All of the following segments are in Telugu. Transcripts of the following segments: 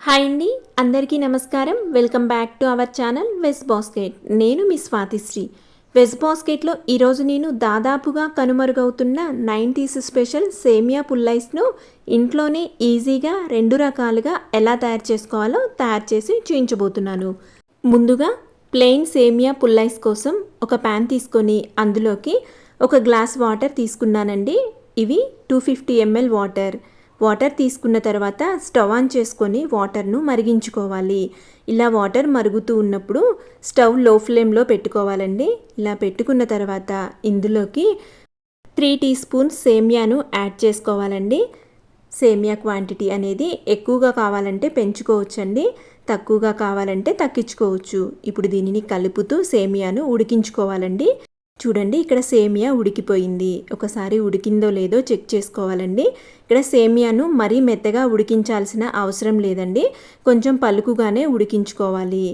హాయ్ అండి, అందరికీ నమస్కారం. Welcome back to our channel veg basket. నేను మీ స్వాతిశ్రీ. వెజ్ బాస్కెట్లో ఈరోజు నేను దాదాపుగా కనుమరుగవుతున్న 90s స్పెషల్ సేమియా పుల్లైస్ను ఇంట్లోనే ఈజీగా 2 రకాలుగా ఎలా తయారు చేసుకోవాలో తయారు చేసి చూపించబోతున్నాను. ముందుగా ప్లెయిన్ సేమియా పుల్లైస్ కోసం ఒక ప్యాన్ తీసుకొని అందులోకి ఒక గ్లాస్ వాటర్ తీసుకున్నానండి. ఇవి 250 ml వాటర్ తీసుకున్న తర్వాత స్టవ్ ఆన్ చేసుకొని వాటర్ను మరిగించుకోవాలి. ఇలా వాటర్ మరుగుతూ ఉన్నప్పుడు స్టవ్ లో ఫ్లేమ్లో పెట్టుకోవాలండి. ఇలా పెట్టుకున్న తర్వాత ఇందులోకి 3 టీ స్పూన్స్ సేమియాను యాడ్ చేసుకోవాలండి. సేమియా క్వాంటిటీ అనేది ఎక్కువగా కావాలంటే పెంచుకోవచ్చండి, తక్కువగా కావాలంటే తగ్గించుకోవచ్చు. ఇప్పుడు దీనిని కలుపుతూ సేమియాను ఉడికించుకోవాలండి. చూడండి, ఇక్కడ సేమియా ఉడికిపోయింది. ఒకసారి ఉడికిందో లేదో చెక్ చేసుకోవాలండి. ఇక్కడ సేమియాను మరీ మెత్తగా ఉడికించాల్సిన అవసరం లేదండి, కొంచెం పలుకుగానే ఉడికించుకోవాలి.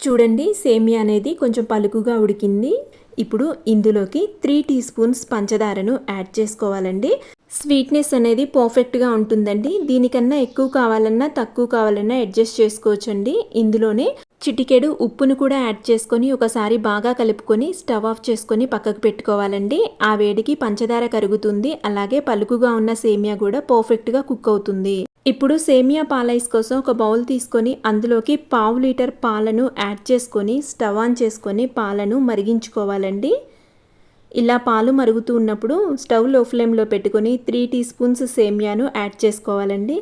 చూడండి, సేమియా అనేది కొంచెం పలుకుగా ఉడికింది. ఇప్పుడు ఇందులోకి 3 టీ స్పూన్స్ పంచదారను యాడ్ చేసుకోవాలండి. స్వీట్నెస్ అనేది పర్ఫెక్ట్గా ఉంటుందండి. దీనికన్నా ఎక్కువ కావాలన్నా తక్కువ కావాలన్నా అడ్జస్ట్ చేసుకోవచ్చండి. ఇందులోనే చిటికెడు ఉప్పును కూడా యాడ్ చేసుకొని ఒకసారి బాగా కలుపుకొని స్టవ్ ఆఫ్ చేసుకొని పక్కకు పెట్టుకోవాలండి. ఆ వేడికి పంచదార కరుగుతుంది, అలాగే పలుకుగా ఉన్న సేమియా కూడా పర్ఫెక్ట్గా కుక్ అవుతుంది. ఇప్పుడు సేమియా పాలైస్ కోసం ఒక బౌల్ తీసుకొని అందులోకి 1/2 లీటర్ పాలను యాడ్ చేసుకొని స్టవ్ ఆన్ చేసుకొని పాలను మరిగించుకోవాలండి. ఇలా పాలు మరుగుతూ ఉన్నప్పుడు స్టవ్ లో ఫ్లేమ్లో పెట్టుకొని 3 టీ స్పూన్స్ సేమియాను యాడ్ చేసుకోవాలండి.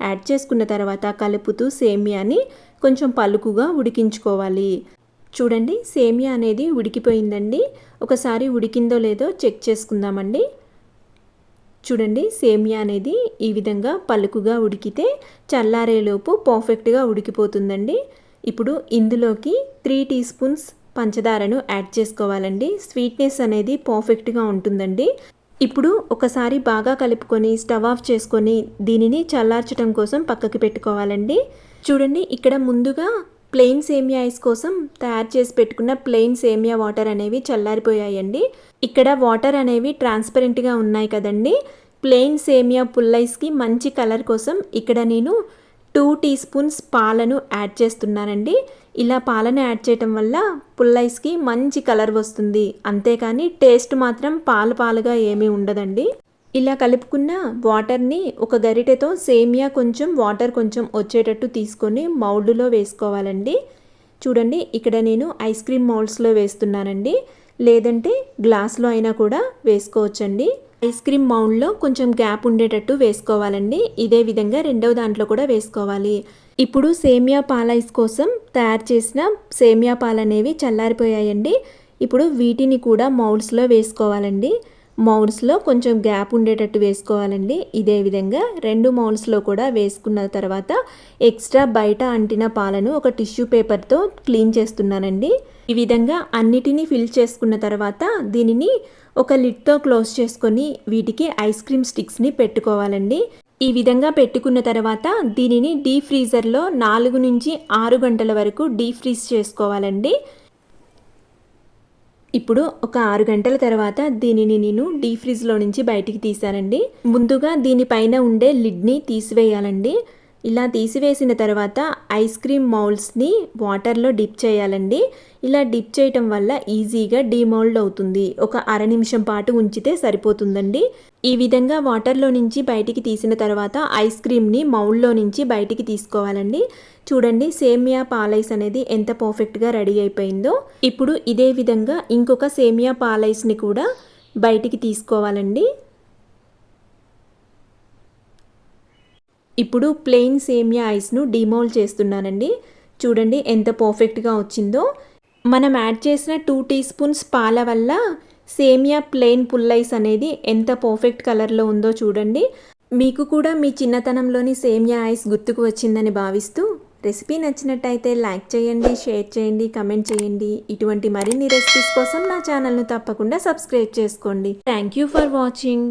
యాడ్ చేసుకున్న తర్వాత కలుపుతూ సేమియాని కొంచెం పలుకుగా ఉడికించుకోవాలి. చూడండి, సేమియా అనేది ఉడికిపోయిందండి. ఒకసారి ఉడికిందో లేదో చెక్ చేసుకుందామండి. చూడండి, సేమియా అనేది ఈ విధంగా పలుకుగా ఉడికితే చల్లారేలోపు పర్ఫెక్ట్గా ఉడికిపోతుందండి. ఇప్పుడు ఇందులోకి 3 టీ స్పూన్స్ పంచదారను యాడ్ చేసుకోవాలండి. స్వీట్నెస్ అనేది పర్ఫెక్ట్గా ఉంటుందండి. ఇప్పుడు ఒకసారి బాగా కలుపుకొని స్టవ్ ఆఫ్ చేసుకొని దీనిని చల్లార్చడం కోసం పక్కకి పెట్టుకోవాలండి. చూడండి, ఇక్కడ ముందుగా ప్లెయిన్ సేమియా ఐస్ కోసం తయారు చేసి పెట్టుకున్న ప్లెయిన్ సేమియా వాటర్ అనేవి చల్లారిపోయాయండి. ఇక్కడ వాటర్ అనేవి ట్రాన్స్పరెంట్గా ఉన్నాయి కదండి. ప్లెయిన్ సేమియా పుల్లైస్కి మంచి కలర్ కోసం ఇక్కడ నేను 2 టీ స్పూన్స్ పాలను యాడ్ చేస్తున్నానండి. ఇలా పాలను యాడ్ చేయటం వల్ల పుల్లైస్కి మంచి కలర్ వస్తుంది, అంతేకాని టేస్ట్ మాత్రం పాలుగా ఏమీ ఉండదండి. ఇలా కలుపుకున్న వాటర్ని ఒక గరిటెతో సేమియా కొంచెం వాటర్ కొంచెం వచ్చేటట్టు తీసుకొని మౌల్డ్లో వేసుకోవాలండి. చూడండి, ఇక్కడ నేను ఐస్ క్రీమ్ మౌల్డ్స్లో వేస్తున్నానండి, లేదంటే గ్లాస్లో అయినా కూడా వేసుకోవచ్చండి. ఐస్ క్రీమ్ మౌల్డ్లో కొంచెం గ్యాప్ ఉండేటట్టు వేసుకోవాలండి. ఇదే విధంగా రెండవ దాంట్లో కూడా వేసుకోవాలి. ఇప్పుడు సేమియా పాలైస్ కోసం తయారు చేసిన సేమియా పాలు అనేవి చల్లారిపోయాయండి. ఇప్పుడు వీటిని కూడా మౌల్డ్స్లో వేసుకోవాలండి. మౌల్డ్స్లో కొంచెం గ్యాప్ ఉండేటట్టు వేసుకోవాలండి. ఇదే విధంగా 2 మౌల్డ్స్లో కూడా వేసుకున్న తర్వాత ఎక్స్ట్రా బయట అంటిన పాలను ఒక టిష్యూ పేపర్తో క్లీన్ చేస్తున్నానండి. ఈ విధంగా అన్నిటినీ ఫిల్ చేసుకున్న తర్వాత దీనిని ఒక లిడ్తో క్లోజ్ చేసుకొని వీటికి ఐస్ క్రీమ్ స్టిక్స్ని పెట్టుకోవాలండి. ఈ విధంగా పెట్టుకున్న తర్వాత దీనిని డీప్ ఫ్రీజర్లో 4 నుంచి 6 గంటల వరకు డీప్ ఫ్రీజ్ చేసుకోవాలండి. ఇప్పుడు ఒక 6 గంటల తర్వాత దీనిని నేను డీప్ ఫ్రీజ్లో నుంచి బయటికి తీసానండి. ముందుగా దీనిపైన ఉండే లిడ్ని తీసివేయాలండి. ఇలా తీసివేసిన తర్వాత ఐస్ క్రీమ్ మౌల్డ్స్ని వాటర్లో డిప్ చేయాలండి. ఇలా డిప్ చేయటం వల్ల ఈజీగా డీమౌల్డ్ అవుతుంది. ఒక అర నిమిషం పాటు ఉంచితే సరిపోతుందండి. ఈ విధంగా వాటర్లో నుంచి బయటికి తీసిన తర్వాత ఐస్ క్రీమ్ని మౌల్డ్లో నుంచి బయటికి తీసుకోవాలండి. చూడండి, సేమియా పాలైస్ అనేది ఎంత పర్ఫెక్ట్గా రెడీ అయిపోయిందో. ఇప్పుడు ఇదే విధంగా ఇంకొక సేమియా పాలైస్ని కూడా బయటికి తీసుకోవాలండి. ఇప్పుడు ప్లెయిన్ సేమియా ఐస్ను డిమౌల్డ్ చేస్తున్నానండి. చూడండి ఎంత పర్ఫెక్ట్గా వచ్చిందో. మనం యాడ్ చేసిన 2 టీ స్పూన్స్ పాల వల్ల సేమియా ప్లెయిన్ పుల్లైస్ అనేది ఎంత పర్ఫెక్ట్ కలర్లో ఉందో చూడండి. మీకు కూడా మీ చిన్నతనంలోని సేమియా ఐస్ గుర్తుకు వచ్చిందని భావిస్తూ రెసిపీ నచ్చినట్టయితే లైక్ చేయండి, షేర్ చేయండి, కమెంట్ చేయండి. ఇటువంటి మరిన్ని రెసిపీస్ కోసం నా ఛానల్ను తప్పకుండా సబ్స్క్రైబ్ చేసుకోండి. Thank you for watching.